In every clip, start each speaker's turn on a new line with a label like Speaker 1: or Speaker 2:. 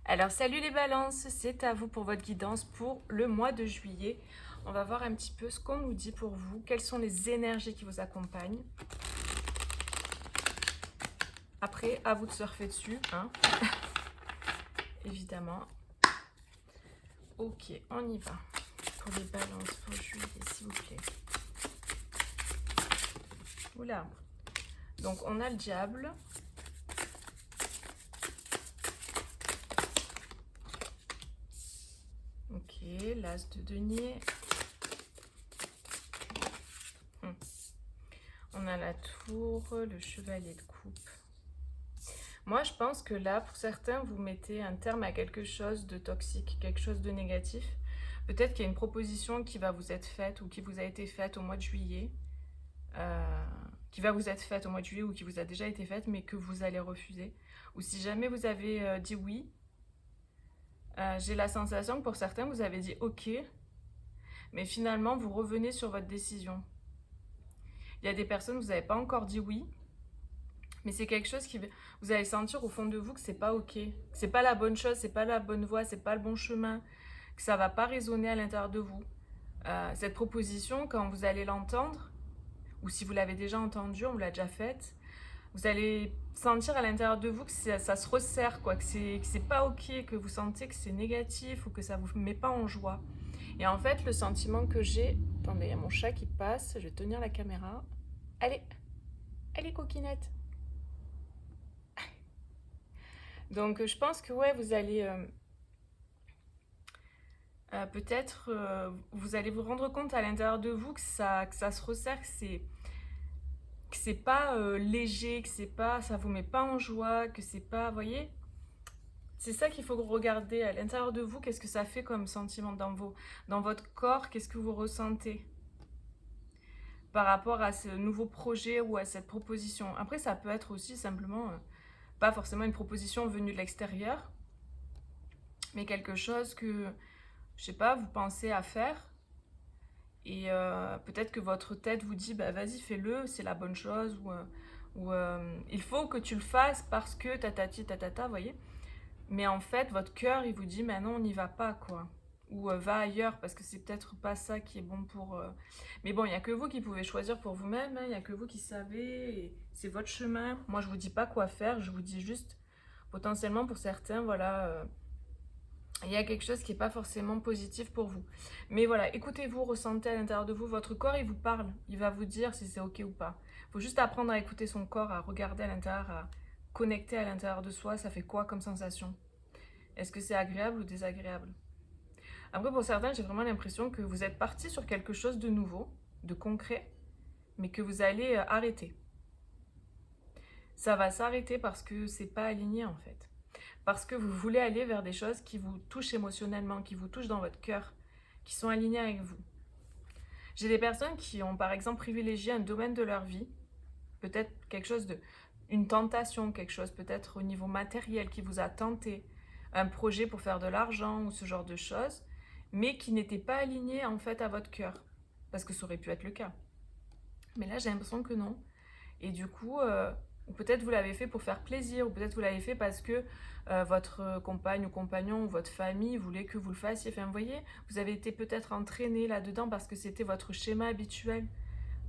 Speaker 1: Alors salut les balances, c'est à vous pour votre guidance pour le mois de juillet. On va voir un petit peu ce qu'on nous dit pour vous, quelles sont les énergies qui vous accompagnent. Après, à vous de surfer dessus, hein. Évidemment. Ok, on y va. Pour les balances pour juillet, s'il vous plaît. Oula. Donc on a le diable. Ok, l'as de denier. On a la tour, le chevalier de coupe. Moi, je pense que là, pour certains, vous mettez un terme à quelque chose de toxique, quelque chose de négatif. Peut-être qu'il y a une proposition qui va vous être faite ou qui vous a été faite au mois de juillet, qui va vous être faite au mois de juillet ou qui vous a déjà été faite, mais que vous allez refuser. Ou si jamais vous avez dit oui, j'ai la sensation que pour certains, vous avez dit ok, mais finalement, vous revenez sur votre décision. Il y a des personnes, vous n'avez pas encore dit oui, mais c'est quelque chose qui vous allez sentir au fond de vous que c'est pas ok, que c'est pas la bonne chose, c'est pas la bonne voie, c'est pas le bon chemin, que ça va pas résonner à l'intérieur de vous. Cette proposition, quand vous allez l'entendre, ou si vous l'avez déjà entendue, on vous l'a déjà faite, vous allez sentir à l'intérieur de vous que ça se resserre, quoi, que c'est pas ok, que vous sentez que c'est négatif ou que ça vous met pas en joie. Et en fait, le sentiment que j'ai, attendez, il y a mon chat qui passe, je vais tenir la caméra. Allez, allez coquinette. Donc je pense que ouais, vous allez peut-être vous allez vous rendre compte à l'intérieur de vous que ça se resserre, que c'est pas léger, que c'est pas, ça vous met pas en joie, que c'est pas, vous voyez, c'est ça qu'il faut regarder à l'intérieur de vous. Qu'est-ce que ça fait comme sentiment dans votre corps? Qu'est-ce que vous ressentez par rapport à ce nouveau projet ou à cette proposition? Après, ça peut être aussi simplement pas forcément une proposition venue de l'extérieur, mais quelque chose que je sais pas, vous pensez à faire. Et peut-être que votre tête vous dit, bah vas-y, fais-le, c'est la bonne chose, ou il faut que tu le fasses parce que tatati tatata, vous voyez. Mais en fait, votre cœur, il vous dit, mais non, on n'y va pas, quoi. Ou va ailleurs, parce que c'est peut-être pas ça qui est bon pour... Mais bon, il n'y a que vous qui pouvez choisir pour vous-même, hein, il n'y a que vous qui savez, et c'est votre chemin. Moi, je vous dis pas quoi faire, je vous dis juste, potentiellement pour certains, voilà... il y a quelque chose qui n'est pas forcément positif pour vous. Mais voilà, écoutez-vous, ressentez à l'intérieur de vous, votre corps, il vous parle, il va vous dire si c'est ok ou pas. Il faut juste apprendre à écouter son corps, à regarder à l'intérieur, à connecter à l'intérieur de soi, ça fait quoi comme sensation? Est-ce que c'est agréable ou désagréable? Après, pour certains, j'ai vraiment l'impression que vous êtes parti sur quelque chose de nouveau, de concret, mais que vous allez arrêter. Ça va s'arrêter parce que c'est pas aligné en fait. Parce que vous voulez aller vers des choses qui vous touchent émotionnellement, qui vous touchent dans votre cœur, qui sont alignées avec vous. J'ai des personnes qui ont par exemple privilégié un domaine de leur vie, peut-être quelque chose de, une tentation, quelque chose peut-être au niveau matériel qui vous a tenté, un projet pour faire de l'argent ou ce genre de choses, mais qui n'était pas aligné en fait à votre cœur, parce que ça aurait pu être le cas. Mais là j'ai l'impression que non. Et du coup, ou peut-être vous l'avez fait pour faire plaisir, ou peut-être vous l'avez fait parce que votre compagne ou compagnon ou votre famille voulait que vous le fassiez. Enfin, vous voyez, vous avez été peut-être entraîné là-dedans parce que c'était votre schéma habituel,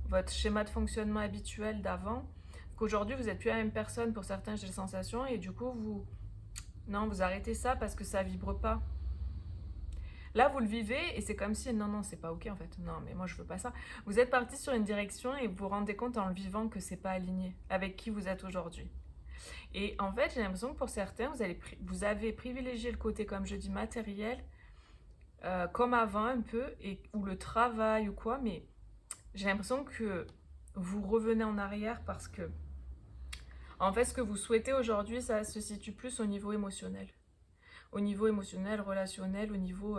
Speaker 1: votre schéma de fonctionnement habituel d'avant. Qu'aujourd'hui, vous n'êtes plus la même personne pour certains, j'ai la sensation, et du coup, non, vous arrêtez ça parce que ça vibre pas. Là, vous le vivez et c'est comme si, non, non, c'est pas ok en fait. Non, mais moi, je veux pas ça. Vous êtes parti sur une direction et vous vous rendez compte en le vivant que c'est pas aligné avec qui vous êtes aujourd'hui. Et en fait, j'ai l'impression que pour certains, vous avez privilégié le côté, comme je dis, matériel, comme avant un peu, ou le travail ou quoi, mais j'ai l'impression que vous revenez en arrière parce que, en fait, ce que vous souhaitez aujourd'hui, ça se situe plus au niveau émotionnel. Au niveau émotionnel, relationnel, au niveau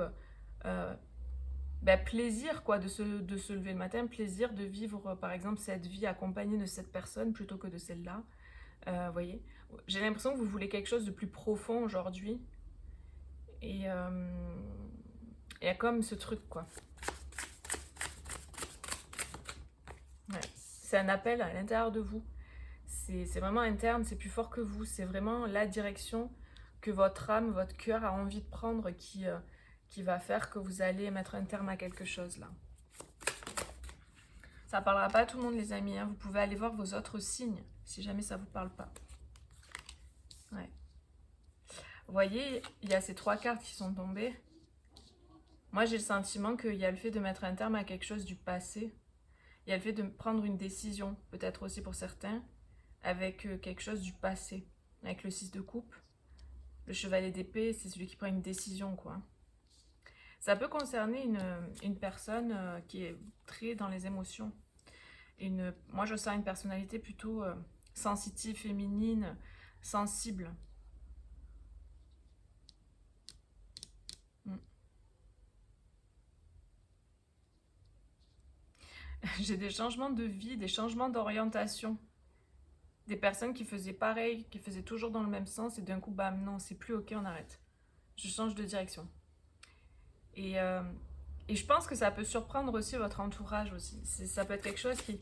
Speaker 1: plaisir quoi de se lever le matin, plaisir de vivre par exemple cette vie accompagnée de cette personne plutôt que de celle-là. Voyez, j'ai l'impression que vous voulez quelque chose de plus profond aujourd'hui et il y a comme ce truc quoi. Ouais. C'est un appel à l'intérieur de vous. C'est vraiment interne, c'est plus fort que vous. C'est vraiment la direction que votre âme, votre cœur a envie de prendre qui va faire que vous allez mettre un terme à quelque chose là. Ça parlera pas à tout le monde les amis, hein. Vous pouvez aller voir vos autres signes si jamais ça vous parle pas. Ouais. Vous voyez, il y a ces 3 cartes qui sont tombées. Moi j'ai le sentiment qu'il y a le fait de mettre un terme à quelque chose du passé. Il y a le fait de prendre une décision, peut-être aussi pour certains, avec quelque chose du passé. Avec le 6 de coupe. Le chevalier d'épée, c'est celui qui prend une décision, quoi. Ça peut concerner une personne qui est très dans les émotions. Moi, je sens une personnalité plutôt sensitive, féminine, sensible. J'ai des changements de vie, des changements d'orientation. Des personnes qui faisaient pareil, qui faisaient toujours dans le même sens, et d'un coup, bam, non, c'est plus ok, on arrête. Je change de direction. Et je pense que ça peut surprendre aussi votre entourage aussi. Ça peut être quelque chose qui...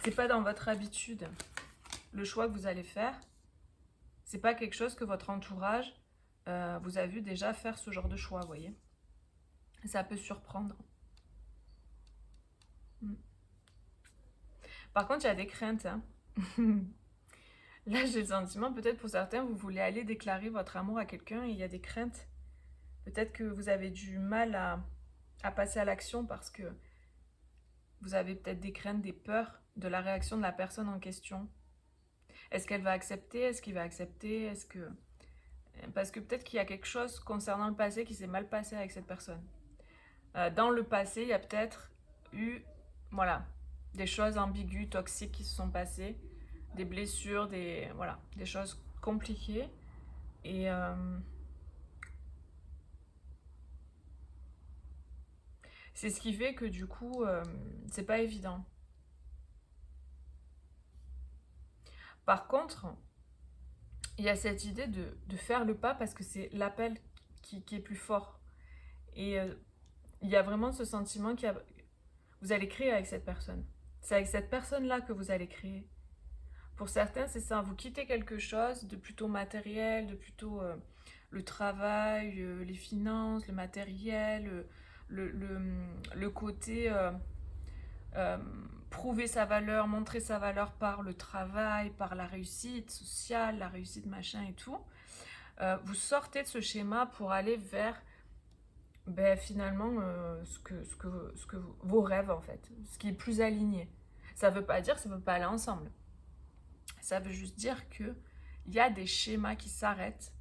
Speaker 1: C'est pas dans votre habitude. Le choix que vous allez faire, c'est pas quelque chose que votre entourage vous a vu déjà faire ce genre de choix, vous voyez. Ça peut surprendre. Par contre, il y a des craintes. Hein. Là, j'ai le sentiment, peut-être pour certains, vous voulez aller déclarer votre amour à quelqu'un et il y a des craintes. Peut-être que vous avez du mal à passer à l'action parce que vous avez peut-être des craintes, des peurs de la réaction de la personne en question. Est-ce qu'elle va accepter? Est-ce qu'il va accepter? Est-ce que... Parce que peut-être qu'il y a quelque chose concernant le passé qui s'est mal passé avec cette personne. Dans le passé, il y a peut-être eu, voilà, des choses ambiguës, toxiques qui se sont passées, des blessures, voilà, des choses compliquées. Et c'est ce qui fait que du coup, c'est pas évident. Par contre, il y a cette idée de faire le pas parce que c'est l'appel qui est plus fort. Et il y a vraiment ce sentiment vous allez créer avec cette personne. C'est avec cette personne-là que vous allez créer. Pour certains, c'est ça. Vous quittez quelque chose de plutôt matériel, de plutôt le travail, les finances, le matériel, le côté euh, prouver sa valeur, montrer sa valeur par le travail, par la réussite sociale, la réussite machin et tout. Vous sortez de ce schéma pour aller vers finalement vos rêves en fait, ce qui est plus aligné. Ça veut pas dire que ça veut pas aller ensemble. Ça veut juste dire que il y a des schémas qui s'arrêtent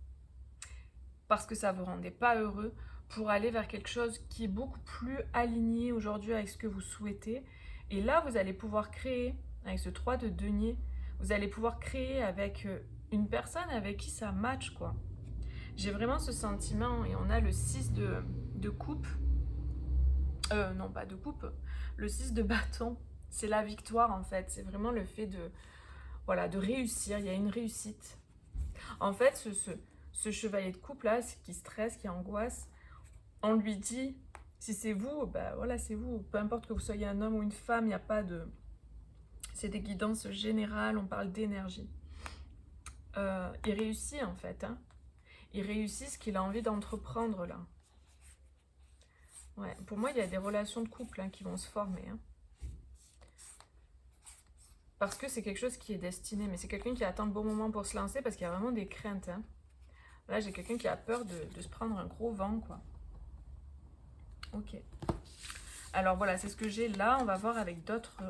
Speaker 1: parce que ça vous rendait pas heureux pour aller vers quelque chose qui est beaucoup plus aligné aujourd'hui avec ce que vous souhaitez. Et là, vous allez pouvoir créer, avec ce 3 de denier, vous allez pouvoir créer avec une personne avec qui ça match, quoi. J'ai vraiment ce sentiment, et on a le 6 de coupe. Non, pas de coupe. Le 6 de bâton, c'est la victoire, en fait. C'est vraiment le fait voilà, de réussir. Il y a une réussite. En fait, ce chevalier de coupe, là, qui stresse, qui angoisse, on lui dit, si c'est vous, voilà, c'est vous. Peu importe que vous soyez un homme ou une femme, il n'y a pas de... C'est des guidances générales, on parle d'énergie. Il réussit, en fait. Hein. Il réussit ce qu'il a envie d'entreprendre, là. Ouais, pour moi, il y a des relations de couple qui vont se former. Hein. Parce que c'est quelque chose qui est destiné. Mais c'est quelqu'un qui attend le bon moment pour se lancer parce qu'il y a vraiment des craintes. Hein. Là, j'ai quelqu'un qui a peur de se prendre un gros vent, quoi. Ok. Alors voilà, c'est ce que j'ai là. On va voir avec d'autres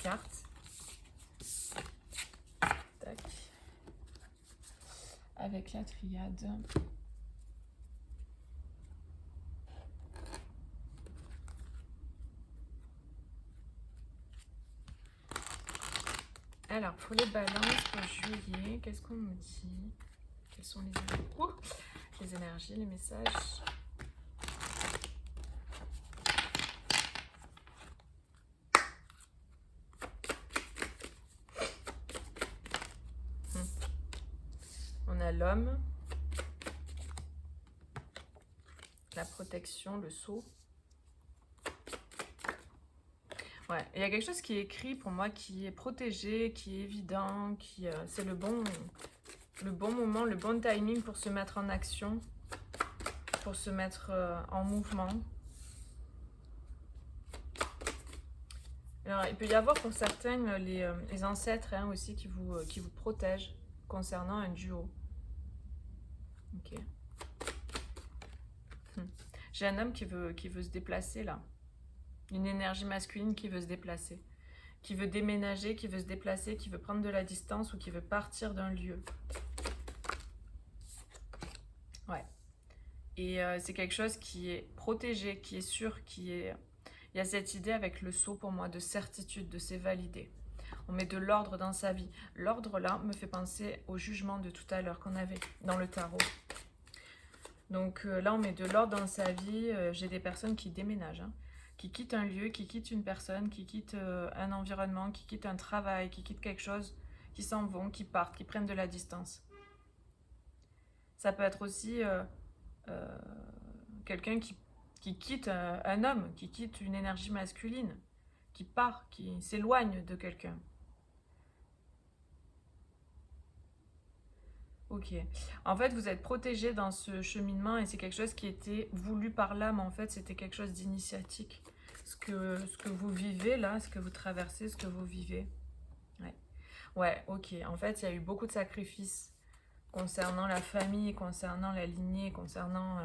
Speaker 1: cartes. Tac. Avec la triade. Alors, pour les balances pour juillet, qu'est-ce qu'on nous dit? Quelles sont les énergies, les messages? On a l'homme, la protection, le sceau. Ouais, il y a quelque chose qui est écrit pour moi, qui est protégé, qui est évident, c'est le bon... le bon moment, le bon timing pour se mettre en action, pour se mettre en mouvement. Alors, il peut y avoir pour certains les ancêtres hein, aussi qui vous protègent concernant un duo. Ok. J'ai un homme qui veut se déplacer là. Une énergie masculine qui veut se déplacer. Qui veut déménager, qui veut se déplacer, qui veut prendre de la distance ou qui veut partir d'un lieu. Ouais. Et c'est quelque chose qui est protégé, qui est sûr, qui est... Il y a cette idée avec le sceau pour moi de certitude, de c'est validé. On met de l'ordre dans sa vie. L'ordre là me fait penser au jugement de tout à l'heure qu'on avait dans le tarot. Donc là on met de l'ordre dans sa vie. J'ai des personnes qui déménagent, hein, qui quittent un lieu, qui quittent une personne, qui quittent un environnement, qui quittent un travail, qui quittent quelque chose, qui s'en vont, qui partent, qui prennent de la distance. Ça peut être aussi quelqu'un qui quitte un homme, qui quitte une énergie masculine, qui part, qui s'éloigne de quelqu'un. Ok. En fait, vous êtes protégé dans ce cheminement et c'est quelque chose qui était voulu par l'âme. En fait, c'était quelque chose d'initiatique. Ce que vous vivez là, ce que vous traversez, ce que vous vivez. Ouais. Ouais, ok. En fait, il y a eu beaucoup de sacrifices concernant la famille, concernant la lignée, concernant...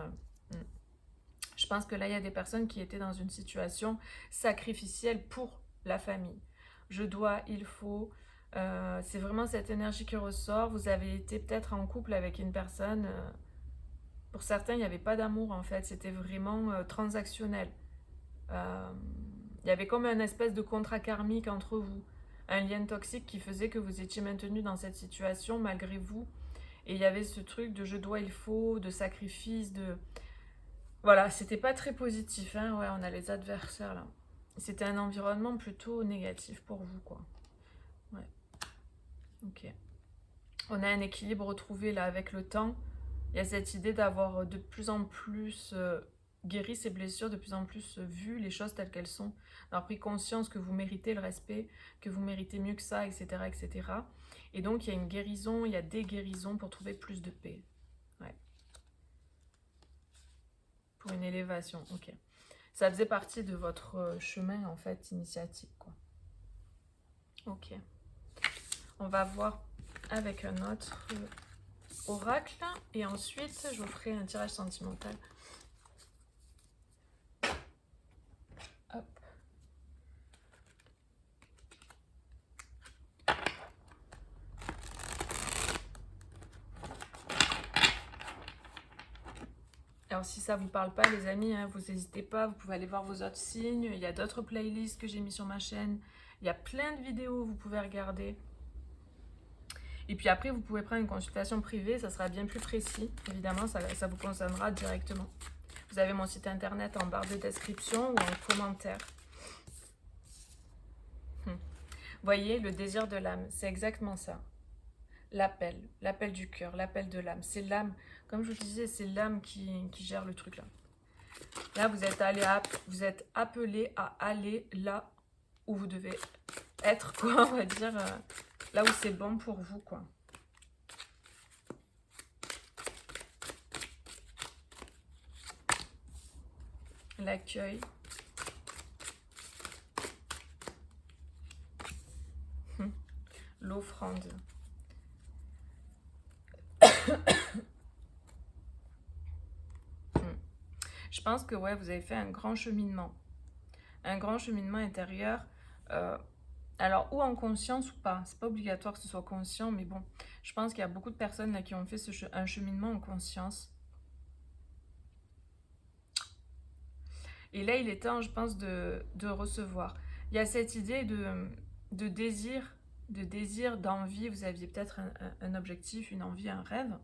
Speaker 1: Je pense que là, il y a des personnes qui étaient dans une situation sacrificielle pour la famille. Je dois, il faut. C'est vraiment cette énergie qui ressort. Vous avez été peut-être en couple avec une personne. Pour certains, il n'y avait pas d'amour en fait. C'était vraiment transactionnel. Euh, il y avait comme un espèce de contrat karmique entre vous. Un lien toxique qui faisait que vous étiez maintenu dans cette situation malgré vous. Et il y avait ce truc de je dois, il faut, de sacrifice, de... Voilà, c'était pas très positif, hein. Ouais, on a les adversaires là. C'était un environnement plutôt négatif pour vous, quoi. Ouais, ok. On a un équilibre retrouvé là avec le temps. Il y a cette idée d'avoir de plus en plus guéri ces blessures, de plus en plus vu les choses telles qu'elles sont, d'avoir pris conscience que vous méritez le respect, que vous méritez mieux que ça, etc., etc. Et donc il y a une guérison, il y a des guérisons pour trouver plus de paix. Ouais. Pour une élévation, ok. Ça faisait partie de votre chemin, en fait, initiatique, quoi. Ok. On va voir avec un autre oracle. Et ensuite, je vous ferai un tirage sentimental. Hop. Alors, si ça vous parle pas, les amis, hein, vous n'hésitez pas. Vous pouvez aller voir vos autres signes. Il y a d'autres playlists que j'ai mis sur ma chaîne. Il y a plein de vidéos que vous pouvez regarder. Et puis après, vous pouvez prendre une consultation privée. Ça sera bien plus précis. Évidemment, ça vous concernera directement. Vous avez mon site internet en barre de description ou en commentaire. Voyez, le désir de l'âme, c'est exactement ça. L'appel du cœur, l'appel de l'âme. C'est l'âme, comme je vous disais, c'est l'âme qui gère le truc là. Là, vous êtes appelé à aller là où vous devez être, quoi, on va dire, là où c'est bon pour vous, quoi. L'accueil. L'offrande. Je pense que ouais, vous avez fait un grand cheminement intérieur. Alors, ou en conscience ou pas, c'est pas obligatoire que ce soit conscient, mais bon, je pense qu'il y a beaucoup de personnes là qui ont fait un cheminement en conscience. Et là, il est temps, je pense, de recevoir. Il y a cette idée de désir, d'envie. Vous aviez peut-être un objectif, une envie, un rêve.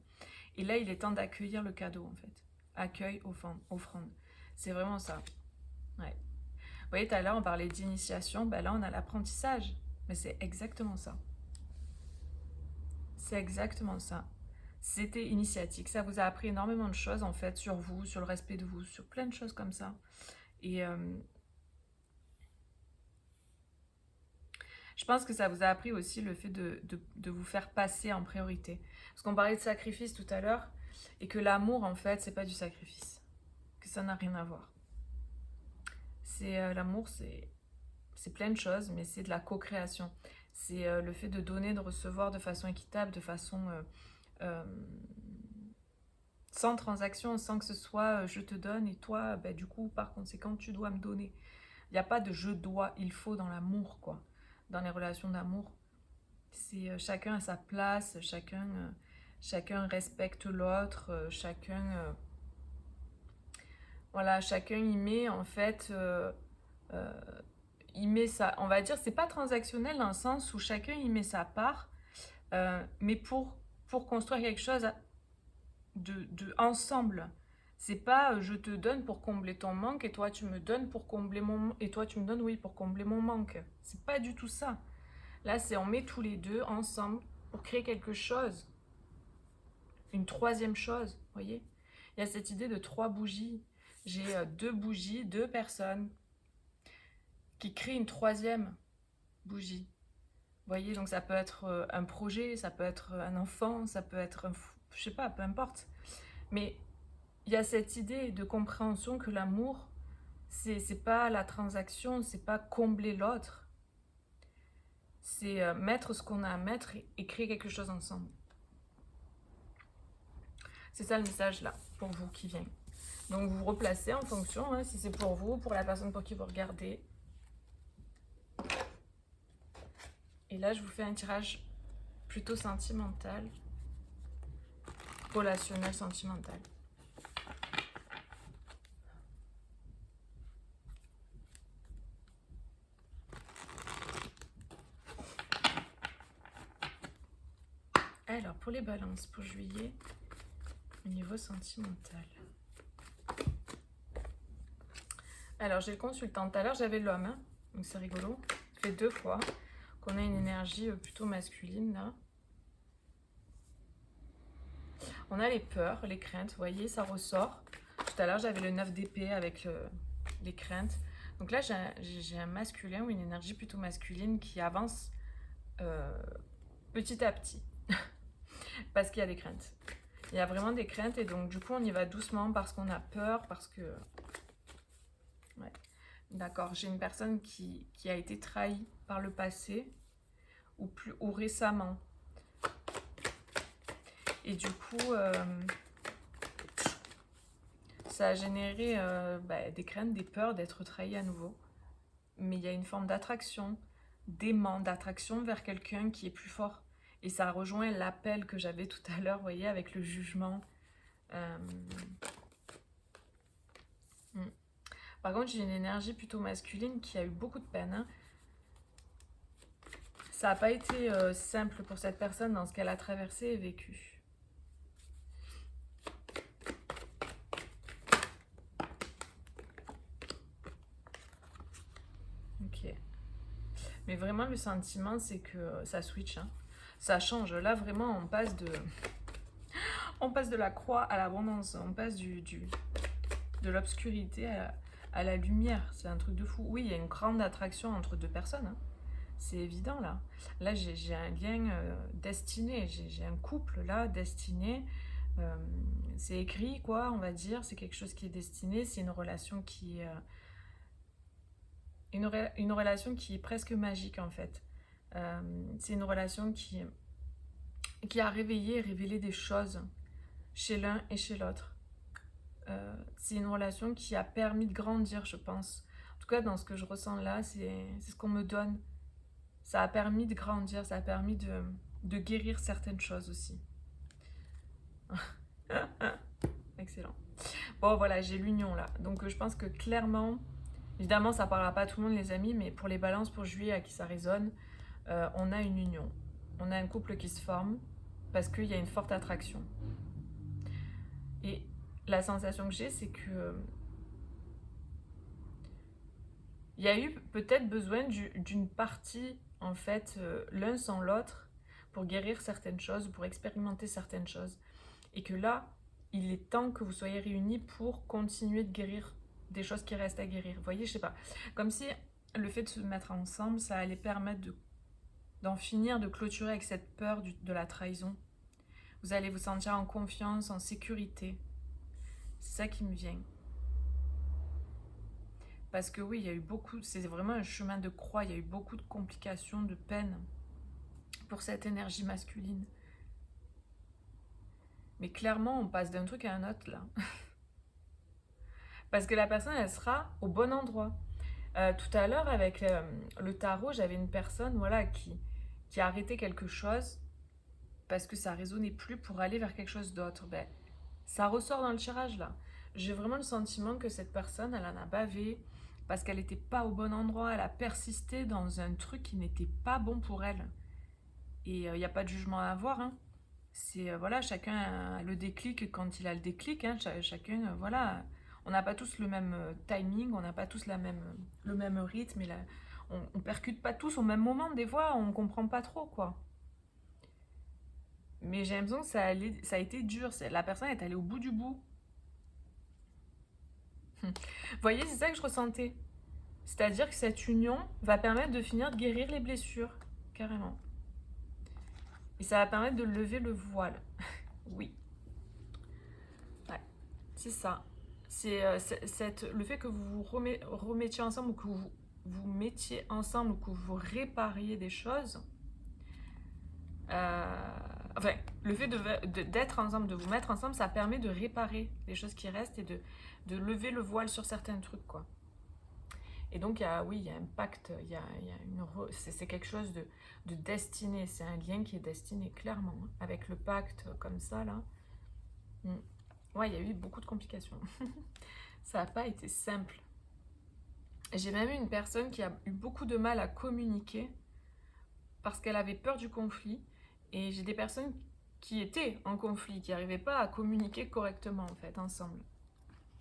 Speaker 1: Et là, il est temps d'accueillir le cadeau, en fait. Accueil, offrande. C'est vraiment ça. Ouais. Vous voyez, tout à l'heure, on parlait d'initiation. Ben là, on a l'apprentissage. Mais c'est exactement ça. C'est exactement ça. C'était initiatique. Ça vous a appris énormément de choses, en fait, sur vous, sur le respect de vous, sur plein de choses comme ça. Et Je pense que ça vous a appris aussi le fait de vous faire passer en priorité. Parce qu'on parlait de sacrifice tout à l'heure, et que l'amour, en fait, c'est pas du sacrifice. Que ça n'a rien à voir. L'amour, c'est plein de choses, mais c'est de la co-création. C'est le fait de donner, de recevoir de façon équitable, de façon euh, sans transaction, sans que ce soit je te donne et toi, bah, du coup, par conséquent, tu dois me donner. Il n'y a pas de je dois, il faut dans l'amour, quoi. Dans les relations d'amour, c'est chacun à sa place, chacun respecte l'autre, voilà, chacun y met en fait, euh, il met ça, on va dire, c'est pas transactionnel dans le sens où chacun y met sa part, mais pour construire quelque chose ensemble. C'est pas je te donne pour combler ton manque et toi tu me donnes pour combler mon et toi tu me donnes oui pour combler mon manque. C'est pas du tout ça. Là c'est on met tous les deux ensemble pour créer quelque chose, une troisième chose, vous voyez. Il y a cette idée de trois bougies. J'ai deux bougies, deux personnes qui créent une troisième bougie. Vous voyez, donc ça peut être un projet, ça peut être un enfant, ça peut être je sais pas, peu importe. Mais il y a cette idée de compréhension que l'amour, c'est pas la transaction, c'est pas combler l'autre, c'est mettre ce qu'on a à mettre et créer quelque chose ensemble. C'est ça le message là, pour vous qui vient. Donc vous replacez en fonction, hein, si c'est pour vous, pour la personne pour qui vous regardez. Et là, je vous fais un tirage plutôt sentimental, relationnel sentimental. Alors, pour les balances, pour juillet, au niveau sentimental. Alors, j'ai le consultant. Tout à l'heure, j'avais l'homme, hein, donc c'est rigolo. Ça fait 2 fois qu'on a une énergie plutôt masculine, là. On a les peurs, les craintes, vous voyez, ça ressort. Tout à l'heure, j'avais le 9 d'épée avec les craintes. Donc là, j'ai un masculin ou une énergie plutôt masculine qui avance petit à petit. Parce qu'il y a des craintes. Il y a vraiment des craintes et donc du coup, on y va doucement parce qu'on a peur, parce que... Ouais. D'accord, j'ai une personne qui a été trahie par le passé ou récemment. Et du coup, ça a généré des craintes, des peurs d'être trahi à nouveau. Mais il y a une forme d'attraction, d'aimant, d'attraction vers quelqu'un qui est plus fort. Et ça rejoint l'appel que j'avais tout à l'heure, vous voyez, avec le jugement. Par contre, j'ai une énergie plutôt masculine qui a eu beaucoup de peine. Hein. Ça n'a pas été simple pour cette personne dans ce qu'elle a traversé et vécu. Ok. Mais vraiment, le sentiment, c'est que ça switch. Hein. Ça change. Là, vraiment, on passe de la croix à l'abondance. On passe de l'obscurité à la lumière. C'est un truc de fou. Oui, il y a une grande attraction entre deux personnes. Hein. C'est évident, là. Là, j'ai un lien destiné. J'ai un couple, là, destiné. C'est écrit, quoi, on va dire. C'est quelque chose qui est destiné. C'est une relation qui est... une relation qui est presque magique, en fait. C'est une relation qui a révélé des choses chez l'un et chez l'autre. C'est une relation qui a permis de grandir, je pense. En tout cas, dans ce que je ressens là, c'est ce qu'on me donne. Ça a permis de grandir, ça a permis de guérir certaines choses aussi. Excellent. Bon, voilà, j'ai l'union là. Donc, je pense que clairement, évidemment, ça ne parlera pas à tout le monde, les amis, mais pour les balances, pour juillet, à qui ça résonne, on a une union. On a un couple qui se forme parce qu'il y a une forte attraction. Et la sensation que j'ai, c'est que il y a eu peut-être besoin d'une partie, en fait, l'un sans l'autre, pour guérir certaines choses, pour expérimenter certaines choses. Et que là, il est temps que vous soyez réunis pour continuer de guérir des choses qui restent à guérir. Vous voyez, je sais pas. Comme si le fait de se mettre ensemble, ça allait permettre d'en finir, de clôturer avec cette peur de la trahison. Vous allez vous sentir en confiance, en sécurité. C'est ça qui me vient. Parce que oui, il y a eu beaucoup, c'est vraiment un chemin de croix, il y a eu beaucoup de complications, de peines pour cette énergie masculine. Mais clairement, on passe d'un truc à un autre là. Parce que la personne, elle sera au bon endroit. Tout à l'heure, avec le tarot, j'avais une personne voilà, qui a arrêté quelque chose parce que ça résonnait plus pour aller vers quelque chose d'autre. Ben, ça ressort dans le tirage là. J'ai vraiment le sentiment que cette personne, elle en a bavé parce qu'elle n'était pas au bon endroit. Elle a persisté dans un truc qui n'était pas bon pour elle. Et il n'y a pas de jugement à avoir. Hein. C'est voilà, chacun a le déclic quand il a le déclic. Hein. Chacun, voilà, on n'a pas tous le même timing, on n'a pas tous le même rythme. Et on percute pas tous au même moment. Des fois, on comprend pas trop quoi. Mais j'ai l'impression que ça a été dur. La personne est allée au bout du bout. Vous voyez, c'est ça que je ressentais. C'est-à-dire que cette union va permettre de finir de guérir les blessures, carrément. Et ça va permettre de lever le voile. Oui. Ouais, c'est ça. C'est le fait que vous vous remettiez ensemble ou que vous mettiez ensemble ou que vous répariez des choses. Enfin, le fait d'être ensemble, de vous mettre ensemble, ça permet de réparer les choses qui restent et de lever le voile sur certains trucs, quoi. Et donc, oui, il y a un pacte, c'est quelque chose de destiné, c'est un lien qui est destiné, clairement, hein, avec le pacte comme ça, là. Mm. Ouais, il y a eu beaucoup de complications. Ça n'a pas été simple. J'ai même eu une personne qui a eu beaucoup de mal à communiquer parce qu'elle avait peur du conflit. Et j'ai des personnes qui étaient en conflit, qui n'arrivaient pas à communiquer correctement, en fait, ensemble.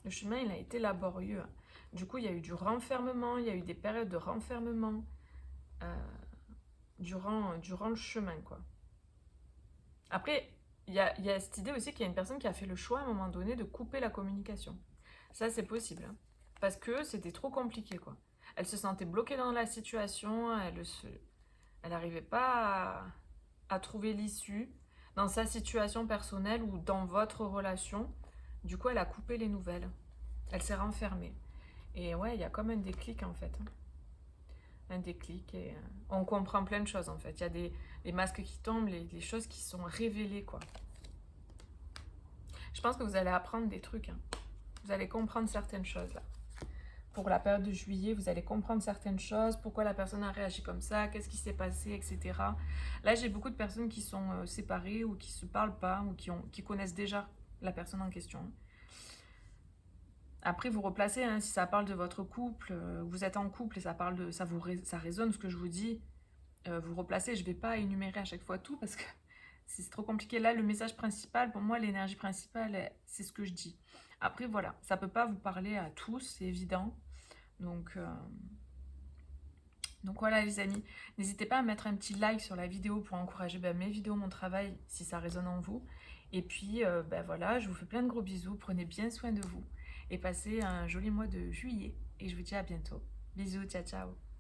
Speaker 1: Le chemin, il a été laborieux. Du coup, il y a eu du renfermement, il y a eu des périodes de renfermement durant le chemin, quoi. Après, il y a cette idée aussi qu'il y a une personne qui a fait le choix à un moment donné de couper la communication. Ça, c'est possible. Hein, parce que c'était trop compliqué, quoi. Elle se sentait bloquée dans la situation, elle n'arrivait pas à trouver l'issue dans sa situation personnelle ou dans votre relation. Du coup, elle a coupé les nouvelles. Elle s'est renfermée. Et ouais, il y a comme un déclic en fait. Un déclic et on comprend plein de choses en fait. Il y a les masques qui tombent, les choses qui sont révélées quoi. Je pense que vous allez apprendre des trucs. Hein. Vous allez comprendre certaines choses là. Pour la période de juillet, vous allez comprendre certaines choses, pourquoi la personne a réagi comme ça, qu'est-ce qui s'est passé, etc. Là, j'ai beaucoup de personnes qui sont séparées ou qui se parlent pas ou qui connaissent déjà la personne en question. Après, vous replacez, hein, si ça parle de votre couple, vous êtes en couple et ça résonne ce que je vous dis, vous replacez. Je ne vais pas énumérer à chaque fois tout parce que c'est trop compliqué. Là, le message principal, pour moi, l'énergie principale, c'est ce que je dis. Après, voilà, ça ne peut pas vous parler à tous, c'est évident. Donc voilà les amis, n'hésitez pas à mettre un petit like sur la vidéo pour encourager mes vidéos, mon travail, si ça résonne en vous. Et puis voilà, je vous fais plein de gros bisous, prenez bien soin de vous et passez un joli mois de juillet. Et je vous dis à bientôt. Bisous, ciao ciao.